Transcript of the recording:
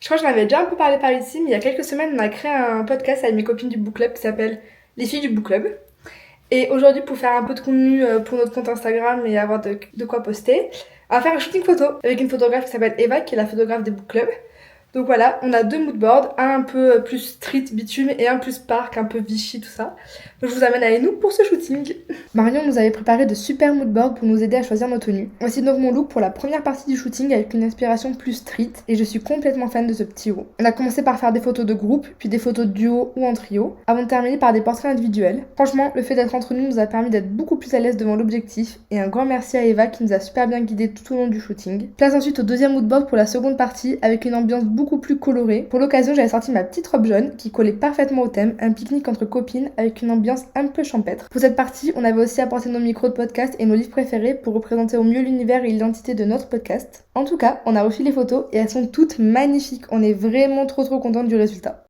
Je crois que j'en avais déjà un peu parlé par ici, mais il y a quelques semaines, on a créé un podcast avec mes copines du book club qui s'appelle Les filles du book club. Et aujourd'hui, pour faire un peu de contenu pour notre compte Instagram et avoir de quoi poster, on va faire un shooting photo avec une photographe qui s'appelle Eva, qui est la photographe des book clubs. Donc voilà, on a deux moodboards, un peu plus street bitume et un plus parc, un peu Vichy, tout ça. Donc je vous amène avec nous pour ce shooting. Marion nous avait préparé de super moodboards pour nous aider à choisir nos tenues. Voici donc mon look pour la première partie du shooting avec une inspiration plus street et je suis complètement fan de ce petit haut. On a commencé par faire des photos de groupe, puis des photos de duo ou en trio, avant de terminer par des portraits individuels. Franchement, le fait d'être entre nous a permis d'être beaucoup plus à l'aise devant l'objectif et un grand merci à Eva qui nous a super bien guidés tout au long du shooting. Place ensuite au deuxième moodboard pour la seconde partie avec une ambiance beaucoup plus colorée. Pour l'occasion, j'avais sorti ma petite robe jaune qui collait parfaitement au thème, un pique-nique entre copines avec une ambiance un peu champêtre. Pour cette partie, on avait aussi apporté nos micros de podcast et nos livres préférés pour représenter au mieux l'univers et l'identité de notre podcast. En tout cas, on a reçu les photos et elles sont toutes magnifiques. On est vraiment trop contente du résultat.